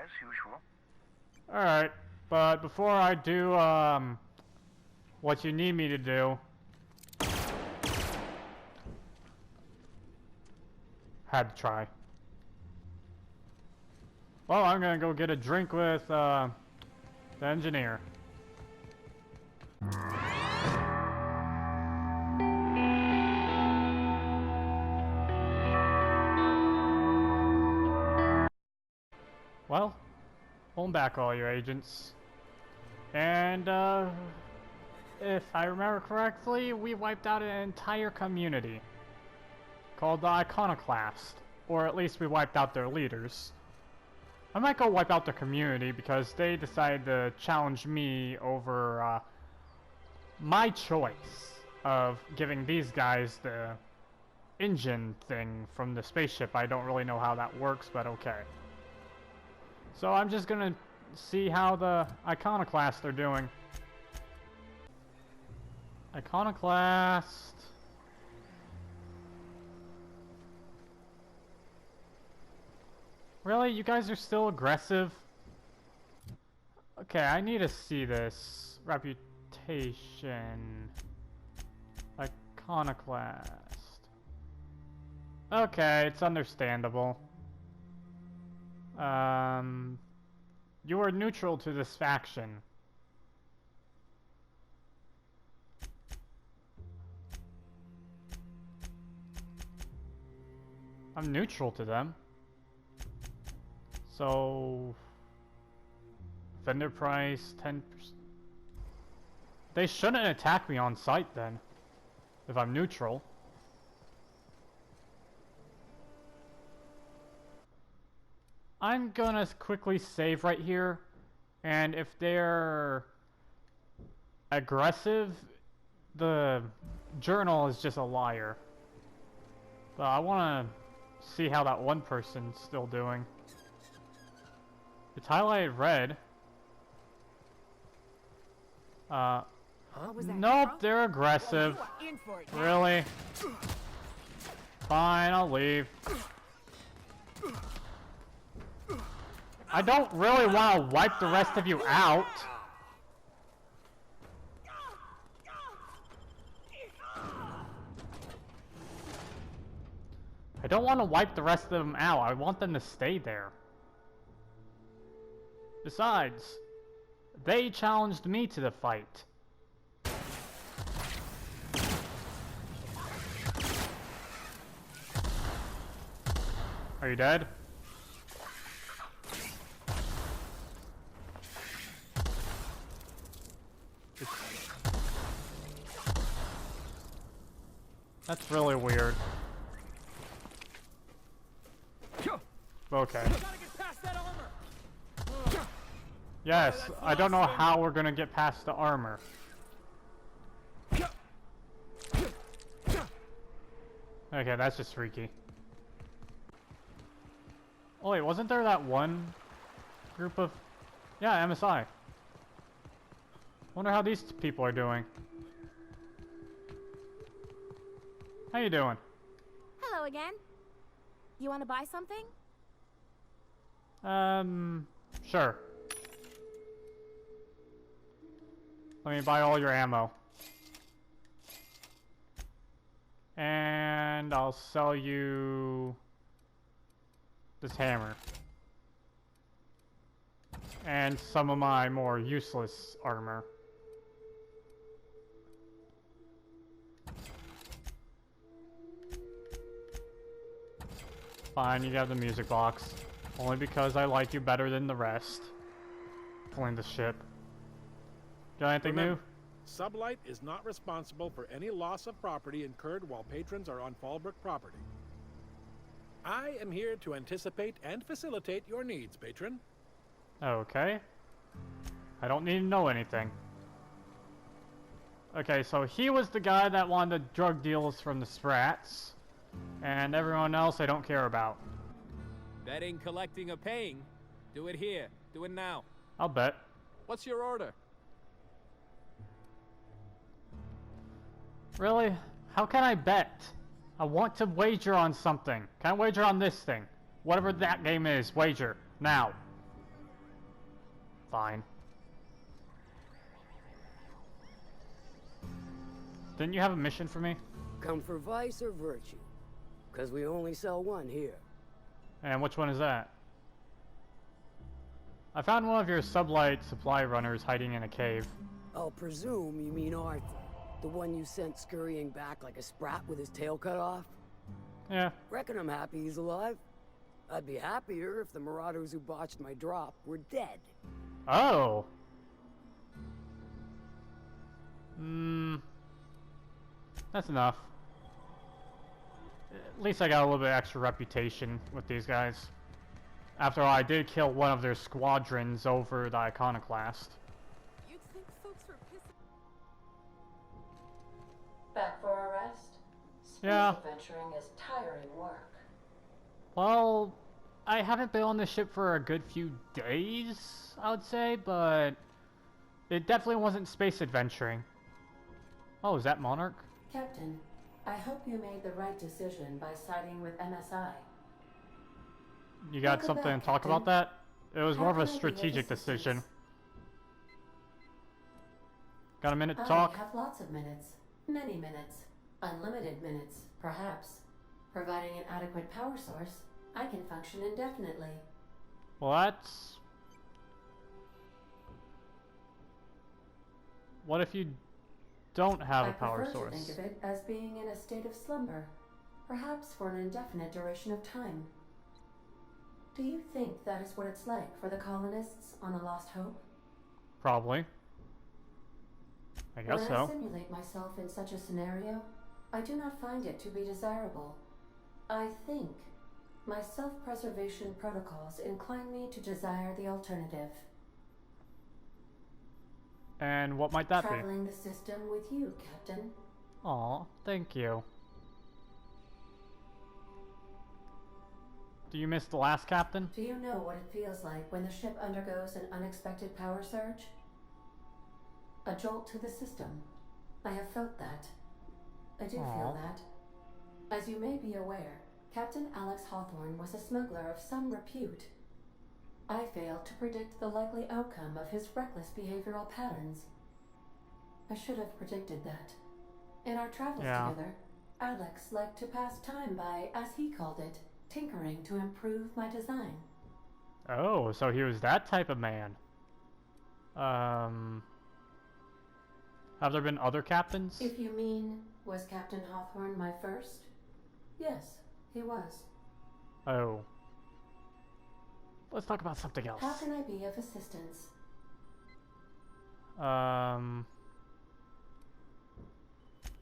as usual. Alright, but before I do, what you need me to do... Had to try. Well, I'm gonna go get a drink with, the engineer. Well, hold back all your agents. And, if I remember correctly, we wiped out an entire community called the Iconoclast. Or at least we wiped out their leaders. I might go wipe out the community because they decided to challenge me over, my choice of giving these guys the engine thing from the spaceship. I don't really know how that works, but okay. So I'm just gonna see how the Iconoclast are doing. Iconoclast. Really? You guys are still aggressive? Okay, I need to see this. Reputation. Iconoclast. Okay, it's understandable. You are neutral to this faction. I'm neutral to them. So... vendor price, 10%. They shouldn't attack me on sight then, if I'm neutral. I'm gonna quickly save right here, and if they're aggressive, the journal is just a liar. But I wanna see how that one person's still doing. It's highlighted red. Nope, they're aggressive. Really? Fine, I'll leave. I don't really want to wipe the rest of you out. I don't want to wipe the rest of them out. I want them to stay there. Besides, they challenged me to the fight. Are you dead? That's really weird. Okay. Yes, I don't know how we're gonna get past the armor. Okay, that's just freaky. Oh wait, wasn't there that one group of... yeah, MSI. Wonder how these people are doing. How you doing? Hello again. You want to buy something? Sure. Let me buy all your ammo. And I'll sell you this hammer. And some of my more useless armor. Fine, you have the music box. Only because I like you better than the rest. Pulling the ship. Got anything new? Sublight is not responsible for any loss of property incurred while patrons are on Fallbrook property. I am here to anticipate and facilitate your needs, patron. Okay. I don't need to know anything. Okay, so he was the guy that wanted the drug deals from the Sprats. And everyone else I don't care about. Betting, collecting, or paying? Do it here. Do it now. I'll bet. What's your order? Really? How can I bet? I want to wager on something. Can I wager on this thing? Whatever that game is, wager. Now. Fine. Didn't you have a mission for me? Come for vice or virtue? Because we only sell one here. And which one is that? I found one of your sublight supply runners hiding in a cave. I'll presume you mean Arthur. The one you sent scurrying back like a sprat with his tail cut off? Yeah. Reckon I'm happy he's alive. I'd be happier if the marauders who botched my drop were dead. Oh. That's enough. At least I got a little bit extra reputation with these guys. After all, I did kill one of their squadrons over the Iconoclast. You'd think folks were pissing. Back for a rest? Space Yeah. adventuring is tiring work. Well, I haven't been on the ship for a good few days, I would say, but it definitely wasn't space adventuring. Oh, is that Monarch? Captain, I hope you made the right decision by siding with MSI. You got Welcome something back, to talk Captain. about that? It was more of How a can I be of strategic decision. assistance? Got a minute to I talk? have lots of minutes. Many minutes. Unlimited minutes, perhaps. Providing an adequate power source, I can function indefinitely. Well, that's... What if you don't have I a power prefer source? to think of it as being in a state of slumber, perhaps for an indefinite duration of time. Do you think that is what it's like for the colonists on the Lost Hope? Probably. I guess When I so. simulate myself in such a scenario, I do not find it to be desirable. I think my self-preservation protocols incline me to desire the alternative. And what might that be? Traveling the system with you, Captain. Aw, thank you. Do you miss the last captain? Do you know what it feels like when the ship undergoes an unexpected power surge? A jolt to the system. I have felt that. I do Aw. feel that. As you may be aware, Captain Alex Hawthorne was a smuggler of some repute. I failed to predict the likely outcome of his reckless behavioral patterns. I should have predicted that. In our travels Yeah. together, Alex liked to pass time by, as he called it, tinkering to improve my design. Oh, so he was that type of man. Have there been other captains? If you mean, was Captain Hawthorne my first? Yes, he was. Oh. Let's talk about something else. How can I be of assistance? Talk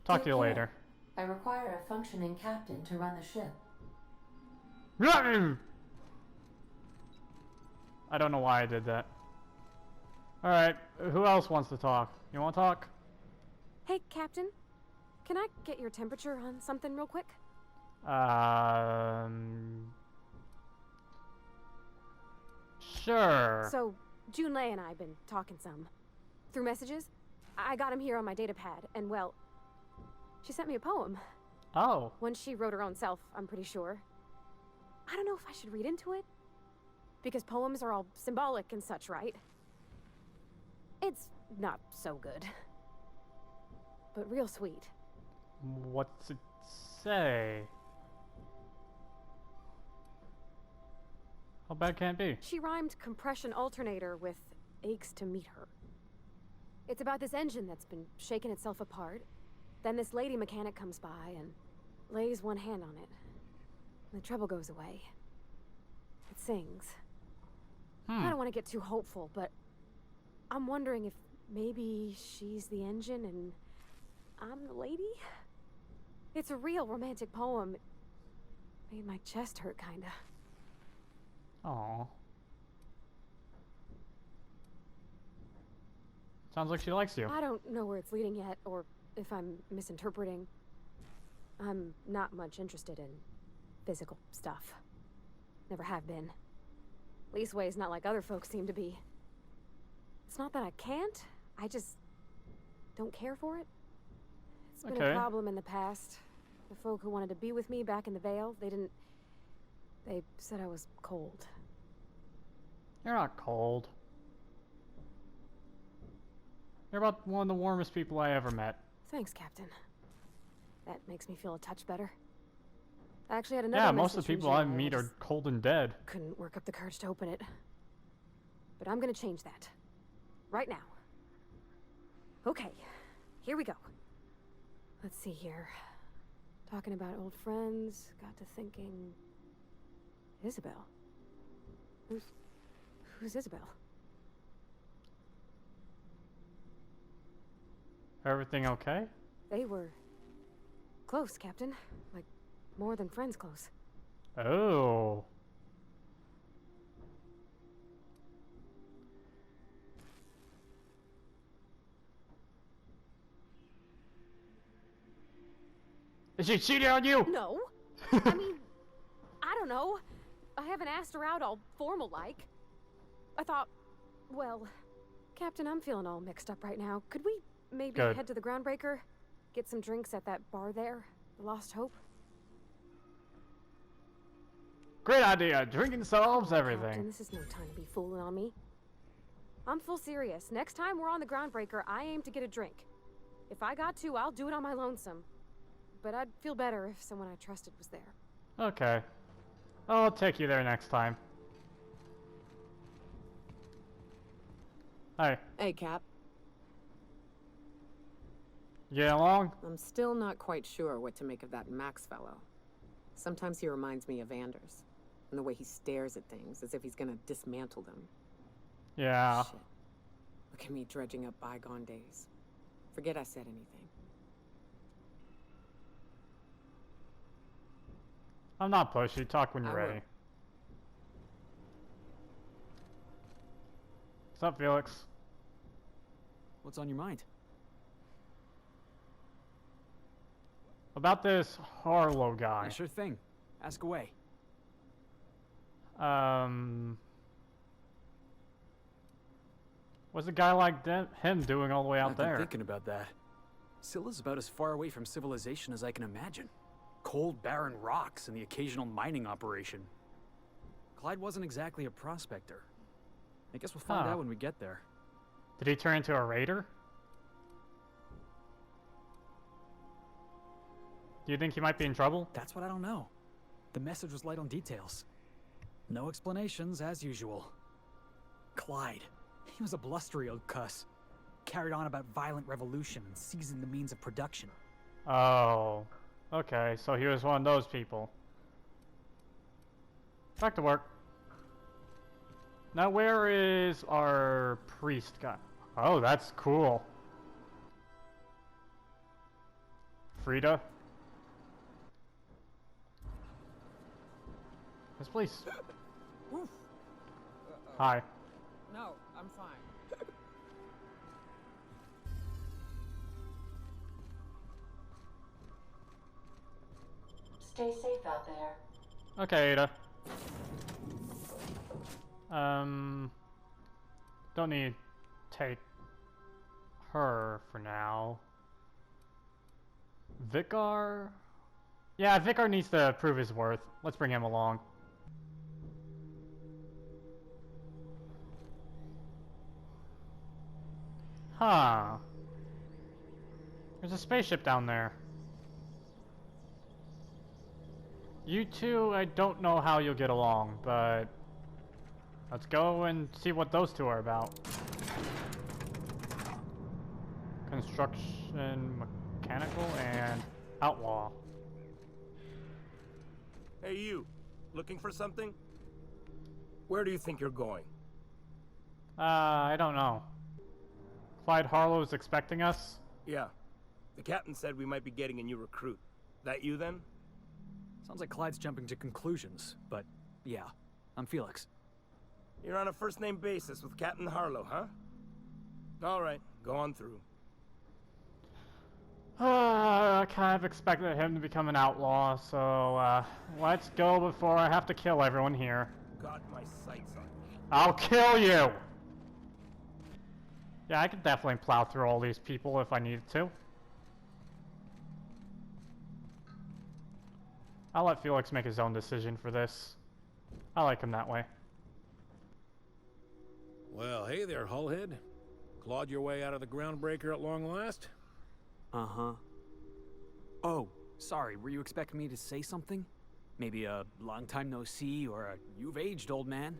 Take to you care. later. I require a functioning captain to run the ship. I don't know why I did that. Alright, who else wants to talk? You want to talk? Hey, Captain. Can I get your temperature on something real quick? Sure. So, Junlei and I have been talking some. Through messages. I got him here on my data pad, and well, she sent me a poem. Oh. One she wrote her own self, I'm pretty sure. I don't know if I should read into it. Because poems are all symbolic and such, right? It's not so good. But real sweet. What's it say? How bad can it be? She rhymed compression alternator with aches to meet her. It's about this engine that's been shaking itself apart. Then this lady mechanic comes by and lays one hand on it. And the trouble goes away. It sings. I don't want to get too hopeful, but I'm wondering if maybe she's the engine and I'm the lady? It's a real romantic poem. It made my chest hurt, kinda. Aw. Sounds like she likes you. I don't know where it's leading yet, or if I'm misinterpreting. I'm not much interested in physical stuff. Never have been. Leastways not like other folks seem to be. It's not that I can't, I just don't care for it. It's been Okay. a problem in the past. The folk who wanted to be with me back in the Vale, they said I was cold. You're not cold. You're about one of the warmest people I ever met. Thanks, Captain. That makes me feel a touch better. I actually had another Yeah, most of message the people from I Gino, meet are just cold and dead. couldn't work up the courage to open it. But I'm gonna change that. Right now. Okay, here we go. Let's see here. Talking about old friends, got to thinking... Isabel? Who's Isabel? Everything okay? They were... close, Captain. Like, more than friends close. Oh. Is she cheating on you? No. I mean, I don't know. I haven't asked her out all formal-like. I thought, well, Captain, I'm feeling all mixed up right now. Could we maybe Good. head to the Groundbreaker? Get some drinks at that bar there? The Lost Hope? Great idea. Drinking solves Captain, everything. this is no time to be fooling on me. I'm full serious. Next time we're on the Groundbreaker, I aim to get a drink. If I got to, I'll do it on my lonesome. But I'd feel better if someone I trusted was there. Okay. I'll take you there next time. Hi. Hey, Cap. You getting along? I'm still not quite sure what to make of that Max fellow. Sometimes he reminds me of Anders, and the way he stares at things as if he's gonna dismantle them. Yeah. Shit. Look at me dredging up bygone days. Forget I said anything. I'm not pushy. Talk when you're I will. ready. What's up, Felix? What's on your mind? About this Harlow guy. Yeah, sure thing. Ask away. What's a guy like him doing all the way out I've been there? thinking about that. Scylla's about as far away from civilization as I can imagine. Cold, barren rocks and the occasional mining operation. Clyde wasn't exactly a prospector. I guess we'll find Huh. out when we get there. Did he turn into a raider? Do you think he might be in trouble? That's what I don't know. The message was light on details. No explanations, as usual. Clyde. He was a blustery old cuss. Carried on about violent revolution and seizing the means of production. Oh. Okay, so he was one of those people. Back to work. Now where is our priest guy? Oh, that's cool. Frida? Yes, please. Hi. No, I'm fine. Stay safe out there. Okay, Ada. Don't need to take her for now. Vicar? Yeah, Vicar needs to prove his worth. Let's bring him along. Huh. There's a spaceship down there. You two, I don't know how you'll get along, but let's go and see what those two are about. Construction, mechanical, and outlaw. Hey, you. Looking for something? Where do you think you're going? I don't know. Clyde Harlow's expecting us? Yeah. The captain said we might be getting a new recruit. That you, then? Sounds like Clyde's jumping to conclusions, but yeah, I'm Felix. You're on a first-name basis with Captain Harlow, huh? All right, go on through. I kind of expected him to become an outlaw, so let's go before I have to kill everyone here. Got my sights on you. I'll kill you! Yeah, I could definitely plow through all these people if I needed to. I'll let Felix make his own decision for this. I like him that way. Well, hey there, Hullhead. Clawed your way out of the groundbreaker at long last? Uh-huh. Oh, sorry, were you expecting me to say something? Maybe a long time no see, or a you've aged, old man?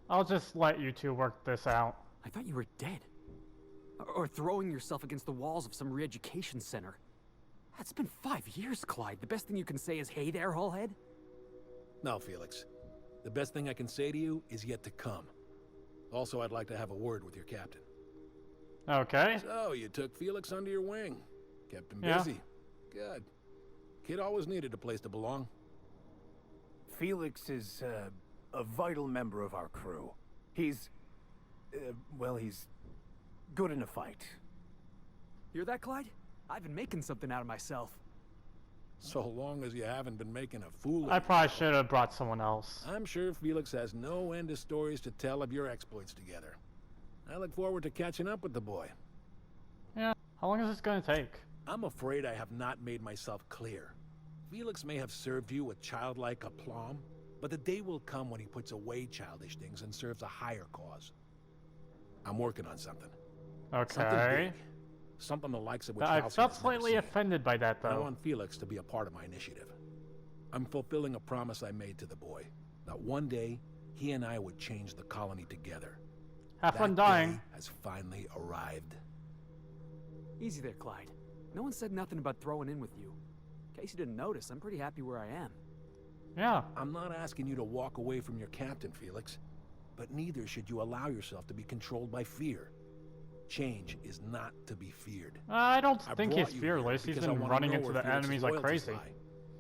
I'll just let you two work this out. I thought you were dead. Or throwing yourself against the walls of some re-education center. That's been 5 years, Clyde. The best thing you can say is, hey there, Hullhead? No, Felix. The best thing I can say to you is yet to come. Also, I'd like to have a word with your captain. Okay. So, you took Felix under your wing. Kept him Yeah. busy. Good. Kid always needed a place to belong. Felix is, a vital member of our crew. He's... well, he's good in a fight. Hear that, Clyde? I've been making something out of myself. So long as you haven't been making a fool of I probably yourself. should have brought someone else. I'm sure Felix has no end of stories to tell of your exploits together. I look forward to catching up with the boy. Yeah. How long is this gonna take? I'm afraid I have not made myself clear. Felix may have served you with childlike aplomb, but the day will come when he puts away childish things and serves a higher cause. I'm working on something. Something Okay. big. Something the likes of which I Halcyon felt has never slightly seen. offended by that, I though. want Felix to be a part of my initiative. I'm fulfilling a promise I made to the boy, that one day he and I would change the colony together. Have fun That dying. day has finally arrived. Easy there, Clyde. No one said nothing about throwing in with you. In case you didn't notice, I'm pretty happy where I am. Yeah. I'm not asking you to walk away from your captain, Felix, but neither should you allow yourself to be controlled by fear. Change is not to be feared. I don't I think brought he's you here fearless. He's because I been wanna running know into where the Felix's enemies like loyalties crazy. lie.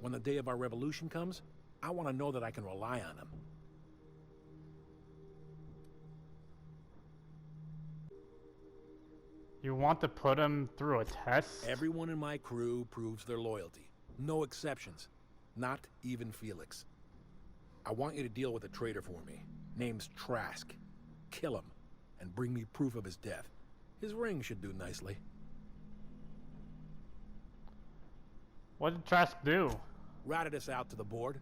When the day of our revolution comes, I want to know that I can rely on him. You want to put him through a test? Everyone in my crew proves their loyalty. No exceptions. Not even Felix. I want you to deal with a traitor for me. Name's Trask. Kill him, and bring me proof of his death. His ring should do nicely. What did Trask do? Routed us out to the board.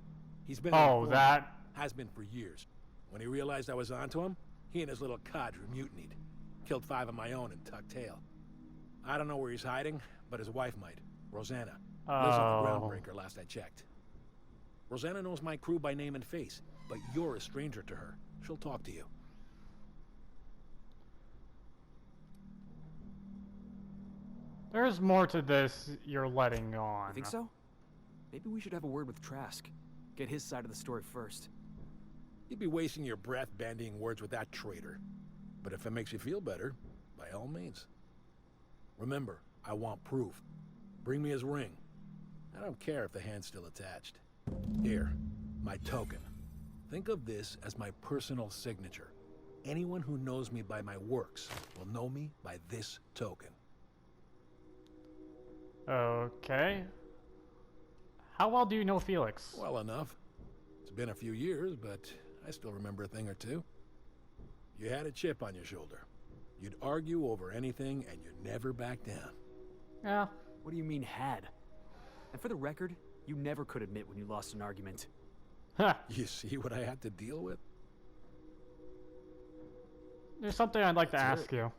He's been Oh, informed- that. has been for years. When he realized I was onto him, he and his little cadre mutinied. Killed 5 of my own and tucked tail. I don't know where he's hiding, but his wife might. Rosanna. Lives on the Oh. groundbreaker last I checked. Rosanna knows my crew by name and face, but you're a stranger to her. She'll talk to you. There's more to this you're letting on. You think so? Maybe we should have a word with Trask. Get his side of the story first. You'd be wasting your breath bandying words with that traitor. But if it makes you feel better, by all means. Remember, I want proof. Bring me his ring. I don't care if the hand's still attached. Here, my token. Think of this as my personal signature. Anyone who knows me by my works will know me by this token. Okay. How well do you know Felix? Well enough. It's been a few years, but I still remember a thing or two. You had a chip on your shoulder. You'd argue over anything, and you never back down. Yeah. What do you mean, had? And for the record, you never could admit when you lost an argument. Huh. You see what I had to deal with? There's something I'd like to That's ask you.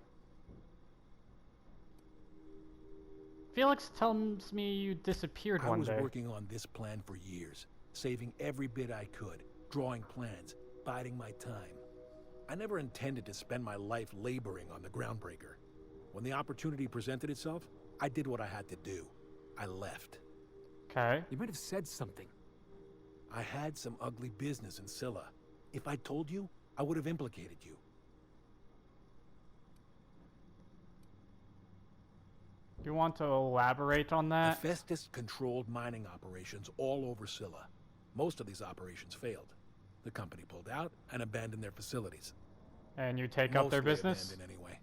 Felix tells me you disappeared I one was day. working on this plan for years, saving every bit I could, drawing plans, biding my time. I never intended to spend my life laboring on the groundbreaker. When the opportunity presented itself, I did what I had to do. I left. Okay. You might have said something. I had some ugly business in Scylla. If I told you, I would have implicated you. Do you want to elaborate on that? Hephaestus controlled mining operations all over Scylla. Most of these operations failed. The company pulled out and abandoned their facilities. And you take up their Mostly business? abandoned anyway.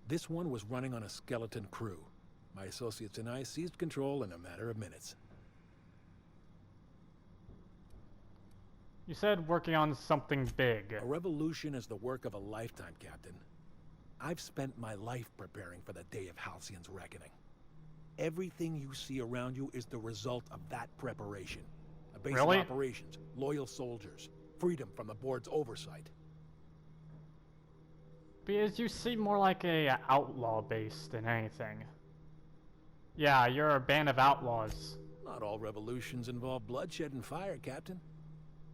This one was running on a skeleton crew. My associates and I seized control in a matter of minutes. You said working on something big. A revolution is the work of a lifetime, Captain. I've spent my life preparing for the day of Halcyon's reckoning. Everything you see around you is the result of that preparation. A base Really? of operations, loyal soldiers, freedom from the board's oversight. Because you seem more like a outlaw base than anything. Yeah, you're a band of outlaws. Not all revolutions involve bloodshed and fire, Captain.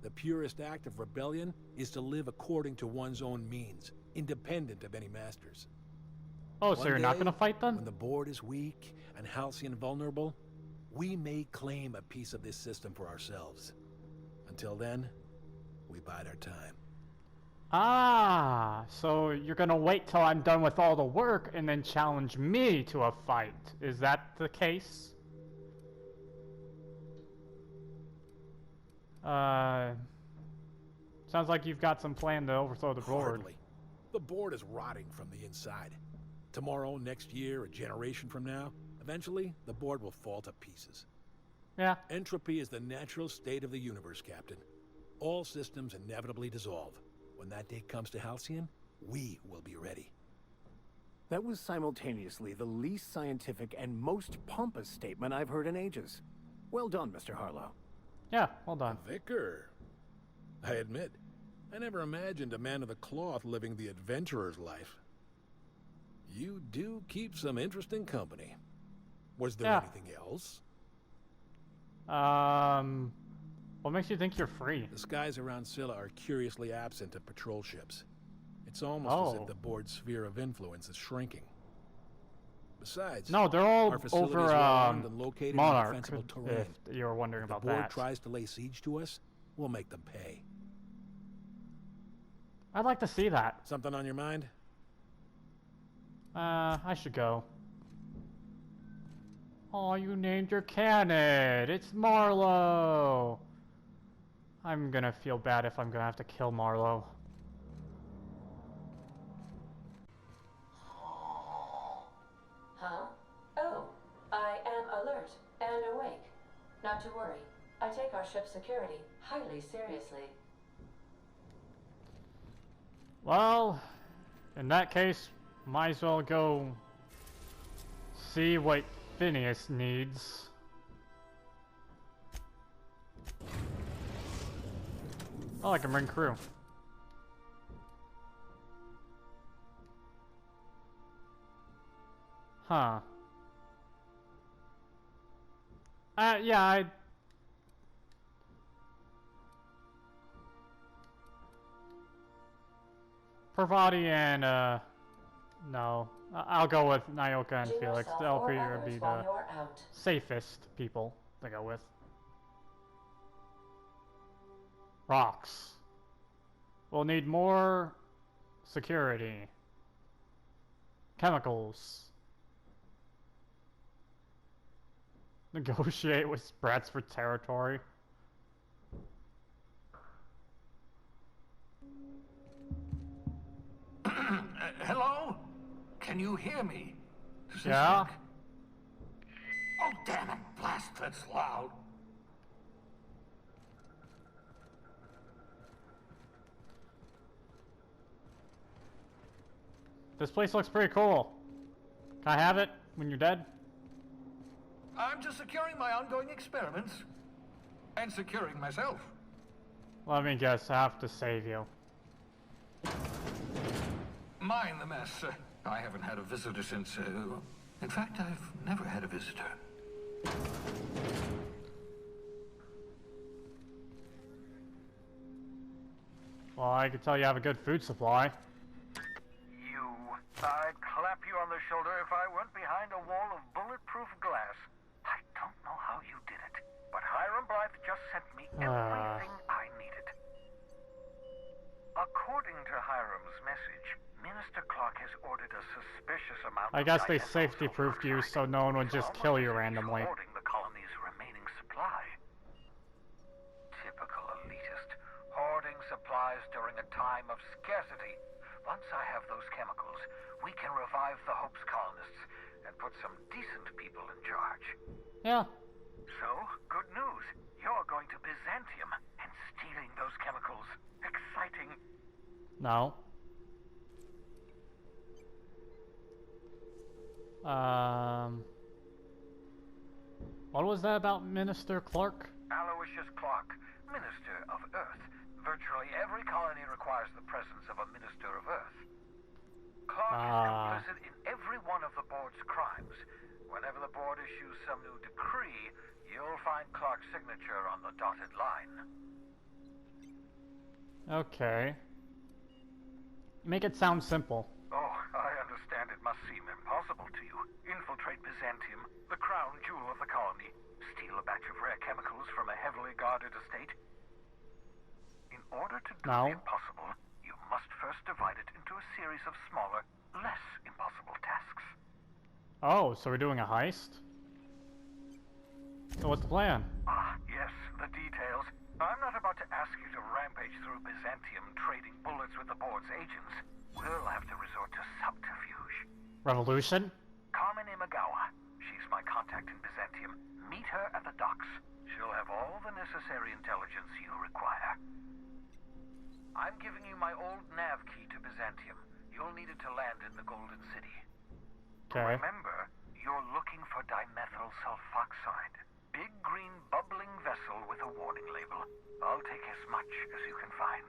The purest act of rebellion is to live according to one's own means, independent of any masters. Oh, so One you're not day, gonna fight then? When the board is weak and Halcyon vulnerable, we may claim a piece of this system for ourselves. Until then, we bide our time. Ah, so you're gonna wait till I'm done with all the work and then challenge me to a fight. Is that the case? Sounds like you've got some plan to overthrow the board. Hardly. The board is rotting from the inside. Tomorrow, next year, a generation from now, eventually, the board will fall to pieces. Yeah. Entropy is the natural state of the universe, Captain. All systems inevitably dissolve. When that day comes to Halcyon, we will be ready. That was simultaneously the least scientific and most pompous statement I've heard in ages. Well done, Mr. Harlow. Yeah, well done. Vicar. I admit, I never imagined a man of the cloth living the adventurer's life. You do keep some interesting company. Was there anything else? What makes you think you're free? The skies around Scylla are curiously absent of patrol ships. It's almost as if the board's sphere of influence is shrinking. Besides, no, they're all our facilities over are armed and located Monarch, in defensible terrain. if you're wondering If about the board that. tries to lay siege to us, we'll make them pay. I'd like to see that. Something on your mind? I should go. Oh, you named your cannon! It's Marlowe! I'm gonna feel bad if I'm gonna have to kill Marlowe. Huh? Oh, I am alert and awake. Not to worry. I take our ship's security highly seriously. Well, in that case, might as well go see what Phineas needs. Oh, I can bring crew. Huh. Yeah, Parvati and, no. I'll go with Nyoka and Felix. They'll probably be the safest people to go with. Rocks. We'll need more security. Chemicals. Negotiate with Sprats for territory. Hello? Can you hear me? Yeah? Oh, damn it. Blast, that's loud. This place looks pretty cool. Can I have it when you're dead? I'm just securing my ongoing experiments. And securing myself. Let me guess, I have to save you. Mind the mess. I haven't had a visitor since, in fact, I've never had a visitor. Well, I can tell you have a good food supply. I'd clap you on the shoulder if I weren't behind a wall of bulletproof glass. I don't know how you did it, but Hiram Blythe just sent me everything I needed. According to Hiram's message, Minister Clark has ordered a suspicious amount I guess they safety-proofed you so no one would just kill you randomly. Hoarding the colony's remaining supply. Typical elitist, hoarding supplies during a time of scarcity. Once I have those chemicals, we can revive the Hope's colonists and put some decent people in charge. Yeah. So, good news. You're going to Byzantium and stealing those chemicals. Exciting. No. What was that about Minister Clark? Aloysius Clark, Minister of Earth. Virtually every colony requires the presence of a Minister of Earth. Clark is complicit in every one of the board's crimes. Whenever the board issues some new decree, you'll find Clark's signature on the dotted line. Okay. Make it sound simple. Oh, I understand it must seem impossible to you. Infiltrate Byzantium, the crown jewel of the colony. Steal a batch of rare chemicals from a heavily guarded estate. In order to do the impossible, you must first divide it into a series of smaller, less impossible tasks. Oh, so we're doing a heist? So what's the plan? Ah, yes, the details. I'm not about to ask you to rampage through Byzantium trading bullets with the board's agents. We'll have to resort to subterfuge. Revolution? Carmen Imagawa. She's my contact in Byzantium. Meet her at the docks. She'll have all the necessary intelligence you require. I'm giving you my old nav key to Byzantium. You'll need it to land in the Golden City. Okay. Remember, you're looking for dimethyl sulfoxide. Big green bubbling vessel with a warning label. I'll take as much as you can find.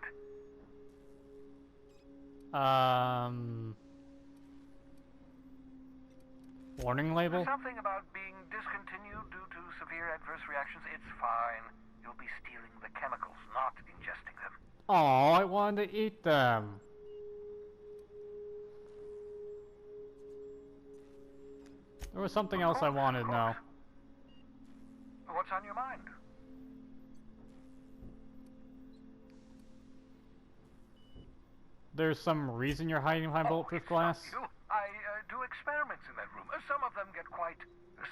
Warning label? Something about being discontinued due to severe adverse reactions. It's fine. You'll be stealing the chemicals, not ingesting them. Oh, I wanted to eat them. There was something else I wanted now. What's on your mind? There's some reason you're hiding behind bulletproof glass? I do experiments in that room. Some of them get quite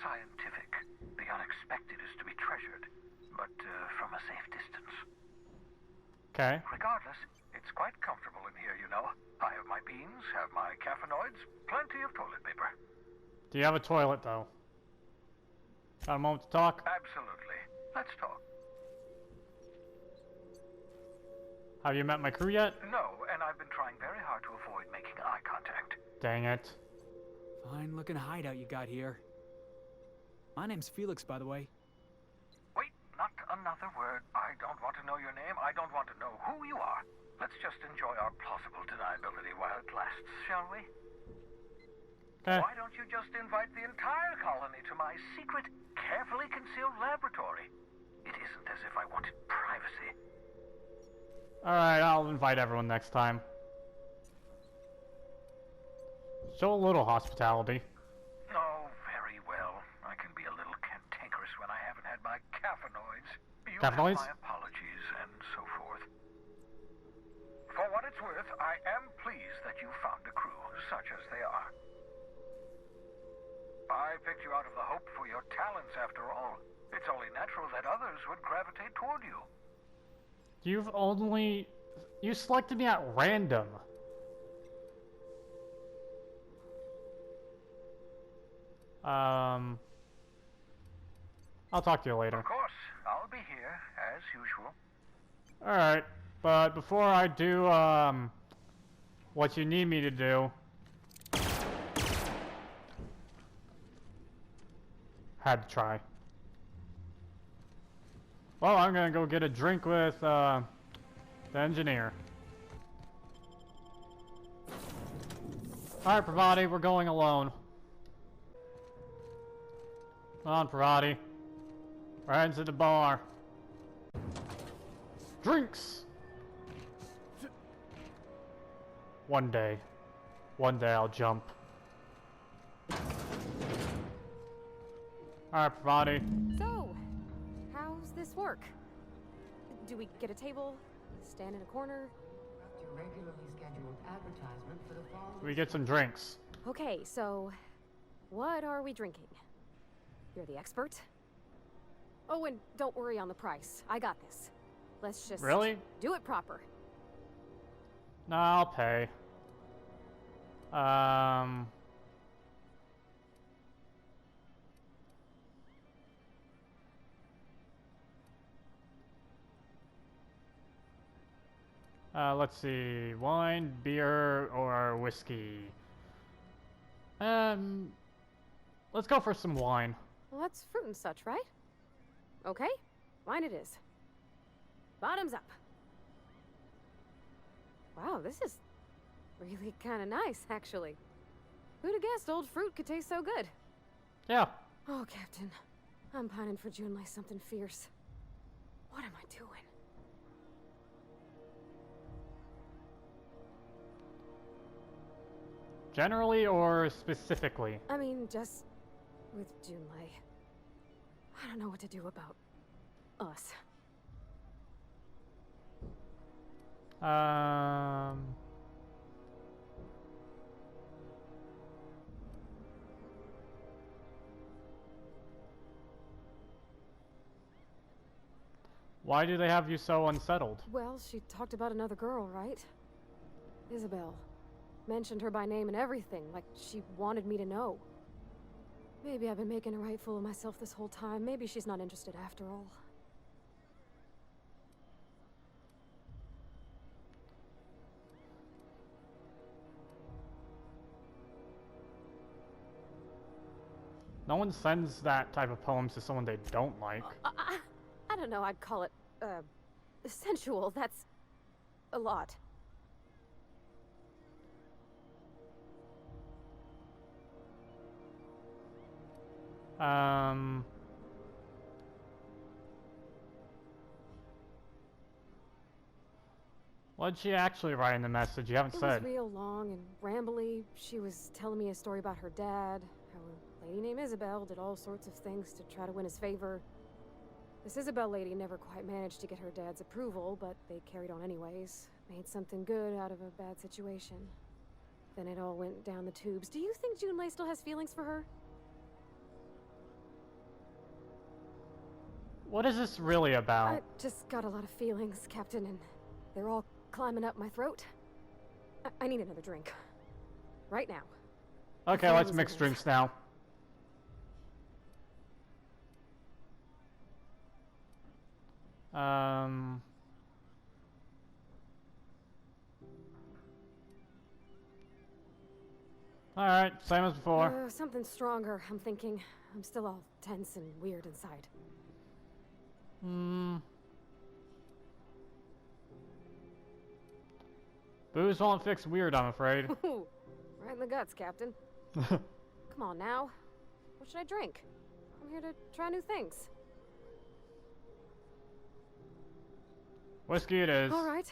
scientific. The unexpected is to be treasured, but from a safe distance. Okay. Regardless, it's quite comfortable in here, you know. I have my beans, have my caffeinoids, plenty of toilet paper. Do you have a toilet, though? Got a moment to talk? Absolutely. Let's talk. Have you met my crew yet? No, and I've been trying very hard to avoid making eye contact. Dang it. Fine looking hideout you got here. My name's Felix, by the way. Wait, not another word. I don't want to know your name. I don't want to know who you are. Let's just enjoy our plausible deniability while it lasts, shall we? Okay. Why don't you just invite the entire colony to my secret, carefully concealed laboratory? It isn't as if I wanted privacy. Alright, I'll invite everyone next time. Show a little hospitality. Oh, very well. I can be a little cantankerous when I haven't had my caffeinoids. You Caffeinoids? have my apologies, and so forth. For what it's worth, I am pleased that you found a crew, such as they are. I picked you out of the hope for your talents, after all. It's only natural that others would gravitate toward you. You selected me at random. I'll talk to you later. Of course, I'll be here, as usual. Alright, but before I do, what you need me to do... Had to try. Well, I'm gonna go get a drink with, the engineer. Alright, Parvati, we're going alone. Come on, Parvati. We're heading to the bar. Drinks! One day I'll jump. Alright, Parvati. So, how's this work? Do we get a table? Stand in a corner? Your regularly scheduled advertisement for the fall. We get some drinks. Okay, so what are we drinking? You're the expert? Oh, and don't worry on the price. I got this. Let's just Really? do it proper. No, I'll pay. Let's see. Wine, beer, or whiskey. Let's go for some wine. Well, that's fruit and such, right? Okay, mine it is. Bottoms up. Wow, this is really kind of nice, actually. Who'd have guessed old fruit could taste so good? Yeah. Oh, Captain. I'm pining for Junlei something fierce. What am I doing? Generally or specifically? I mean, just with Junlei. I don't know what to do about us. Why do they have you so unsettled? Well, she talked about another girl, right? Isabel. Mentioned her by name and everything, like she wanted me to know. Maybe I've been making a right fool of myself this whole time. Maybe she's not interested after all. No one sends that type of poems to someone they don't like. I don't know, I'd call it, sensual. That's a lot. What'd she actually write in the message? You haven't said. It was real long and rambly. She was telling me a story about her dad, how a lady named Isabel did all sorts of things to try to win his favor. This Isabel lady never quite managed to get her dad's approval, but they carried on anyways. Made something good out of a bad situation. Then it all went down the tubes. Do you think Junlei still has feelings for her? What is this really about? I just got a lot of feelings, Captain, and they're all climbing up my throat. I need another drink. Right now. Okay, let's mix drinks now. Alright, same as before. Something stronger, I'm thinking. I'm still all tense and weird inside. Booze won't fix weird, I'm afraid. Right in the guts, Captain. Come on now. What should I drink? I'm here to try new things. Whiskey it is. Alright,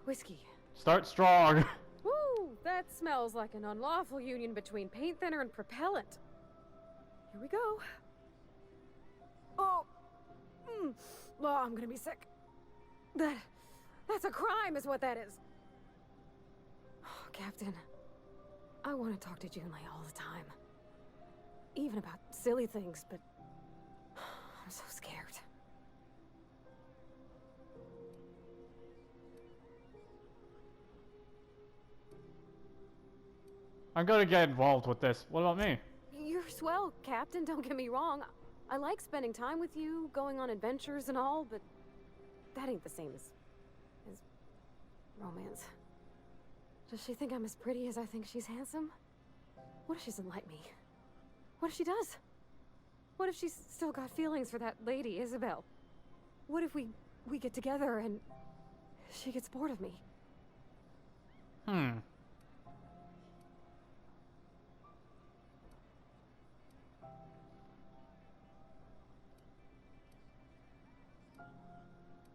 whiskey. Start strong. Woo! That smells like an unlawful union between paint thinner and propellant. Here we go. Oh! Oh, I'm gonna be sick. That's a crime is what that is. Oh, Captain, I want to talk to Junlei all the time. Even about silly things, but I'm so scared. I'm gonna get involved with this. What about me? You're swell, Captain, don't get me wrong. I like spending time with you, going on adventures and all, but that ain't the same as romance. Does she think I'm as pretty as I think she's handsome? What if she doesn't like me? What if she does? What if she's still got feelings for that lady, Isabel? What if we get together and she gets bored of me?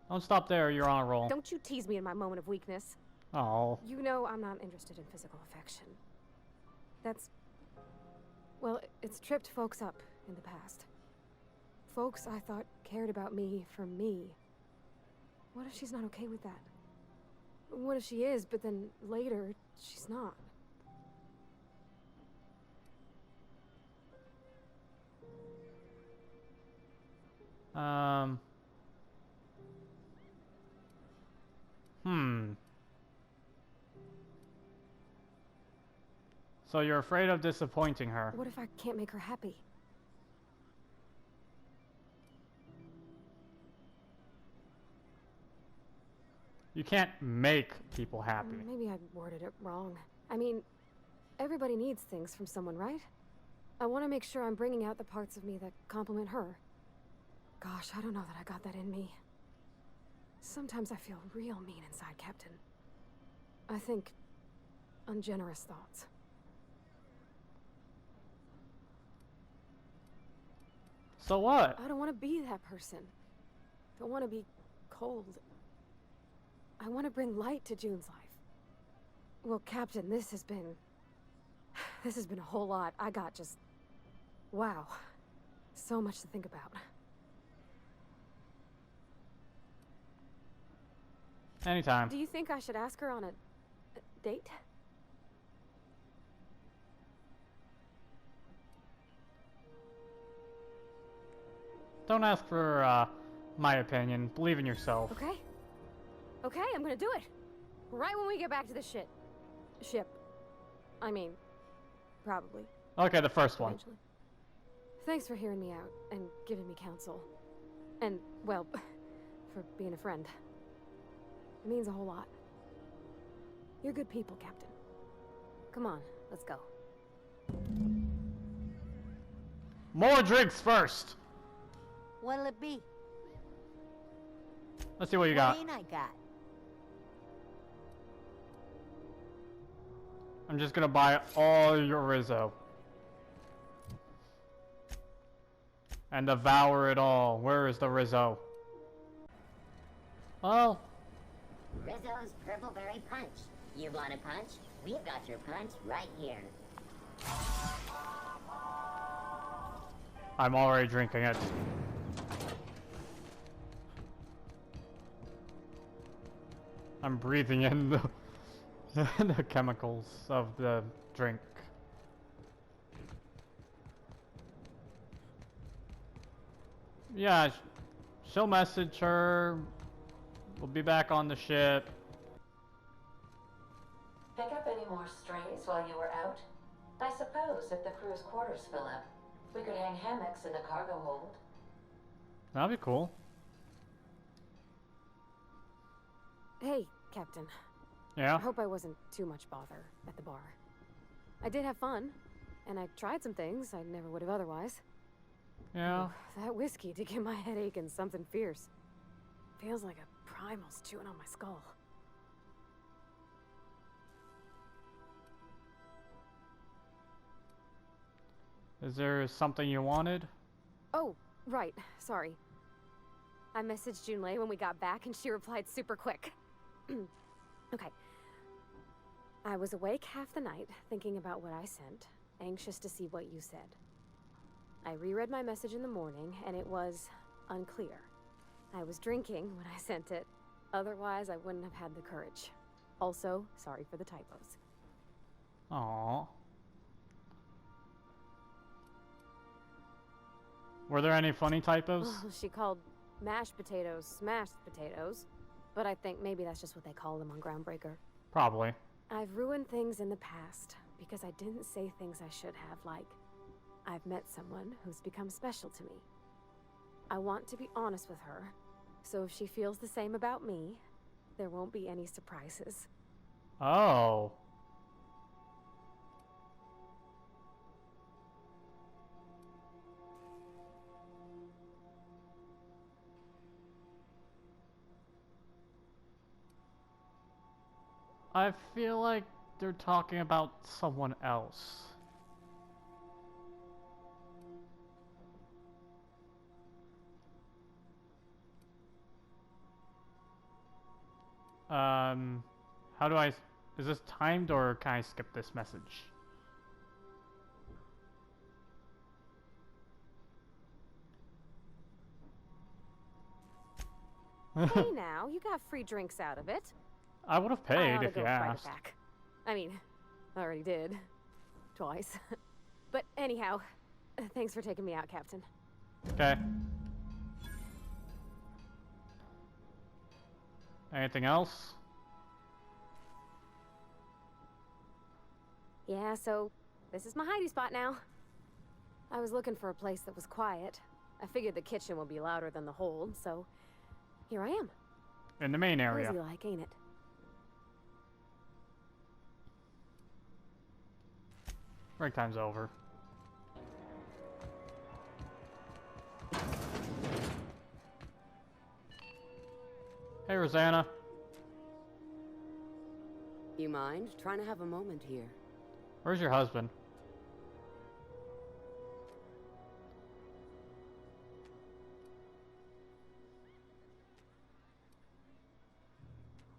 Don't stop there, you're on a roll. Don't you tease me in my moment of weakness. Oh. You know I'm not interested in physical affection. That's... well, it's tripped folks up in the past. Folks I thought cared about me for me. What if she's not okay with that? What if she is, but then later, she's not? So you're afraid of disappointing her. What if I can't make her happy? You can't make people happy. Maybe I worded it wrong. I mean, everybody needs things from someone, right? I want to make sure I'm bringing out the parts of me that complement her. Gosh, I don't know that I got that in me. Sometimes I feel real mean inside, Captain. I think ungenerous thoughts. So what? I don't want to be that person. I don't want to be cold. I want to bring light to June's life. Well, Captain, this has been a whole lot. I got just... wow. So much to think about. Anytime. Do you think I should ask her on a date? Don't ask for my opinion. Believe in yourself. Okay. Okay, I'm gonna do it. Right when we get back to the ship. I mean, probably. Okay, the first one. Eventually. Thanks for hearing me out and giving me counsel. And, well, for being a friend. It means a whole lot. You're good people, Captain. Come on, let's go. More drinks first. What'll it be? Let's see what you got. What ain't I got? I'm just gonna buy all your Rizzo. And devour it all. Where is the Rizzo? Oh. Rizzo's Purple Berry Punch. You want a punch? We've got your punch right here. I'm already drinking it. I'm breathing in the chemicals of the drink. Yeah, she'll message her. We'll be back on the ship. Pick up any more strays while you were out? I suppose if the crew's quarters fill up, we could hang hammocks in the cargo hold. That'd be cool. Hey, Captain. Yeah? I hope I wasn't too much bother at the bar. I did have fun, and I tried some things I never would have otherwise. Yeah. Ooh, that whiskey did get my head aching something fierce. Feels like a primal's chewing on my skull. Is there something you wanted? Oh, right. Sorry. I messaged Junlei when we got back, and she replied super quick. Okay. I was awake half the night, thinking about what I sent, anxious to see what you said. I reread my message in the morning, and it was unclear. I was drinking when I sent it. Otherwise, I wouldn't have had the courage. Also, sorry for the typos. Aww. Were there any funny typos? Well, she called mashed potatoes smashed potatoes, but I think maybe that's just what they call them on Groundbreaker. Probably. I've ruined things in the past because I didn't say things I should have, like, I've met someone who's become special to me. I want to be honest with her, so if she feels the same about me, there won't be any surprises. Oh. I feel like they're talking about someone else. How do I... Is this timed or can I skip this message? Hey now, you got free drinks out of it. I would have I paid oughta if go you fight it asked. back. I mean, I already did. Twice. But anyhow, thanks for taking me out, Captain. Okay. Anything else? Yeah, so this is my hidey spot now. I was looking for a place that was quiet. I figured the kitchen would be louder than the hold, so here I am. In the main area. Cozy like, ain't it? Break time's over. Hey, Rosanna. You mind? Trying to have a moment here. Where's your husband?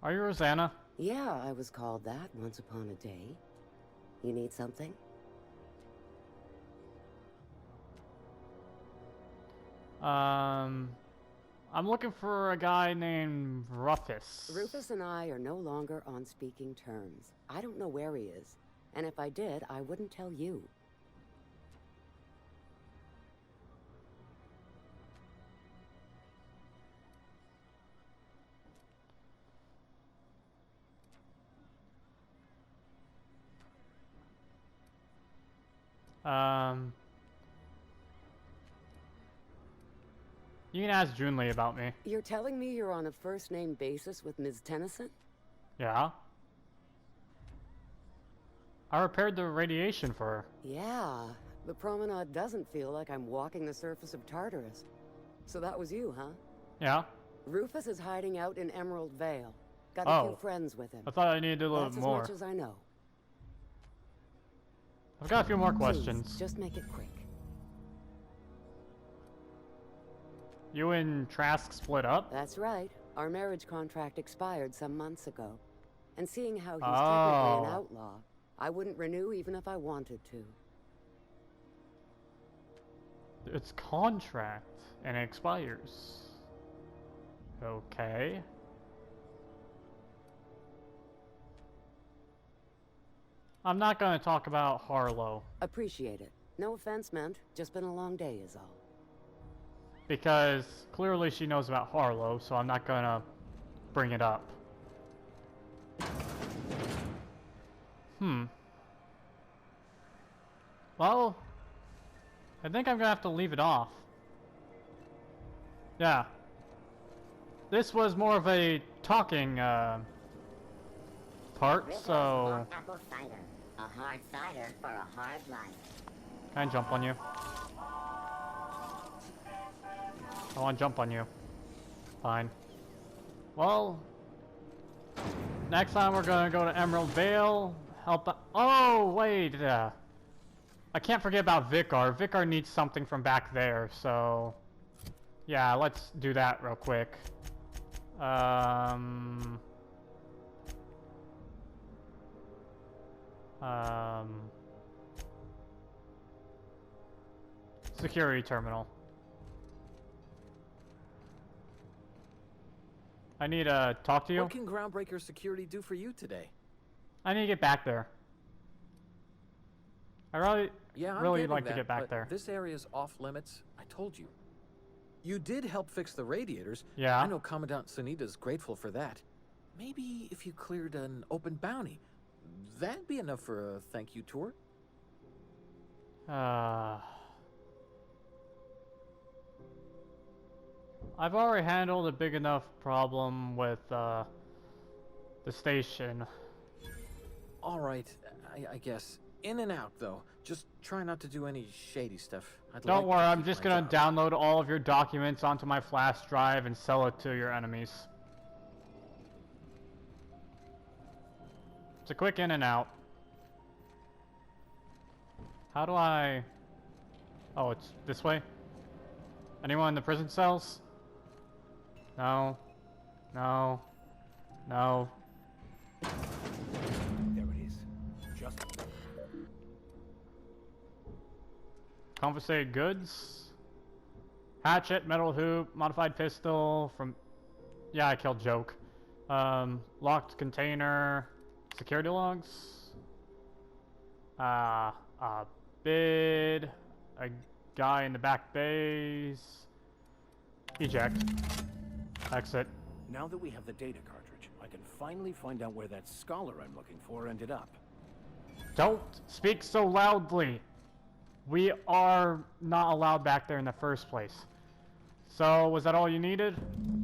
Are you Rosanna? Yeah, I was called that once upon a day. You need something? I'm looking for a guy named Rufus. Rufus and I are no longer on speaking terms. I don't know where he is. And if I did, I wouldn't tell you. You can ask Junlei about me. You're telling me you're on a first-name basis with Ms. Tennyson? Yeah. I repaired the radiation for her. Yeah, the promenade doesn't feel like I'm walking the surface of Tartarus. So that was you, huh? Yeah. Rufus is hiding out in Emerald Vale. Got a few Oh. friends with him. I thought I needed a little That's bit more. as much as I know. I've got a few more Please, questions. just make it quick. You and Trask split up? That's right. Our marriage contract expired some months ago. And seeing how he's Oh. technically an outlaw, I wouldn't renew even if I wanted to. It's contract, and it expires. Okay. I'm not going to talk about Harlow. Appreciate it. No offense meant. Just been a long day is all. Because clearly she knows about Harlow, so I'm not going to bring it up. Well, I think I'm going to have to leave it off. Yeah. This was more of a talking part, River so... or apple cider. A hard cider for a hard life. Can I jump on you? I want to jump on you. Fine. Well, next time we're gonna go to Emerald Vale. Help. Oh wait, I can't forget about Vicar. Vicar needs something from back there, so yeah, let's do that real quick. Security terminal. I need to talk to you. What can Groundbreaker Security do for you today? I need to get back there. I really getting like to that, get back but there. This area's off limits. I told you. You did help fix the radiators. Yeah. I know Commandant Sunita's grateful for that. Maybe if you cleared an open bounty, that'd be enough for a thank you tour. I've already handled a big enough problem with the station. All right, I guess. In and out, though. Just try not to do any shady stuff. Don't worry, I'm just gonna download all of your documents onto my flash drive and sell it to your enemies. It's a quick in and out. How do I... Oh, it's this way? Anyone in the prison cells? No. No. No. There it is. Just... Confiscated goods. Hatchet, metal hoop, modified pistol from... Yeah, I killed Joke. Locked container. Security logs. A bid. A guy in the back bays. Eject. Exit. Now that we have the data cartridge, I can finally find out where that scholar I'm looking for ended up. Don't speak so loudly. We are not allowed back there in the first place. So, was that all you needed?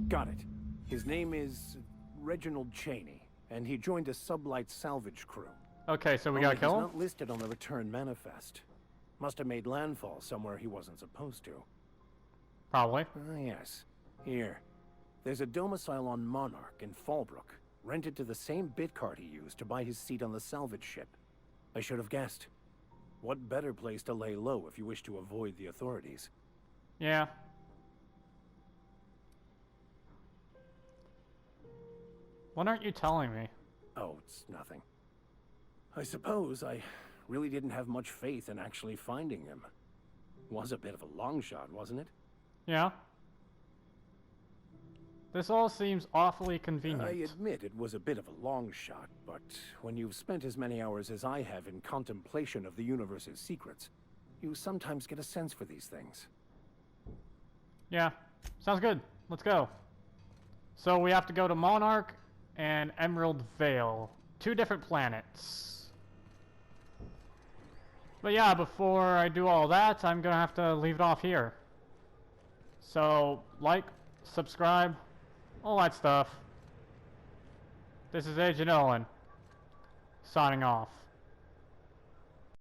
Got it. His name is Reginald Cheney, and he joined a sublight salvage crew. Okay, so we gotta kill him? He's not listed on the return manifest. Must have made landfall somewhere he wasn't supposed to. Probably. Ah, yes. Here. There's a domicile on Monarch in Fallbrook, rented to the same bit card he used to buy his seat on the salvage ship. I should have guessed. What better place to lay low if you wish to avoid the authorities? Yeah. What aren't you telling me? Oh, it's nothing. I suppose I really didn't have much faith in actually finding him. Was a bit of a long shot, wasn't it? Yeah. This all seems awfully convenient. I admit it was a bit of a long shot, but when you've spent as many hours as I have in contemplation of the universe's secrets, you sometimes get a sense for these things. Yeah, sounds good. Let's go. So we have to go to Monarch and Emerald Vale. 2 different planets. But yeah, before I do all that, I'm gonna have to leave it off here. So, like, subscribe, all that stuff. This is Agent Owen, signing off.